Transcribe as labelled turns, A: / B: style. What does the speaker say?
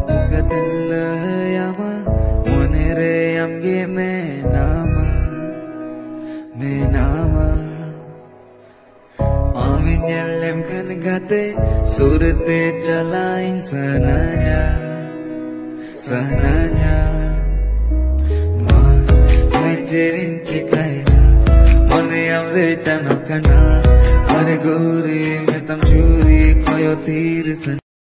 A: Chukatilla monere amge menama Aminyalem kan gate surte jalain sananya ma mejerin chikaina mone amre tanokana mare guri metam churi koyo tir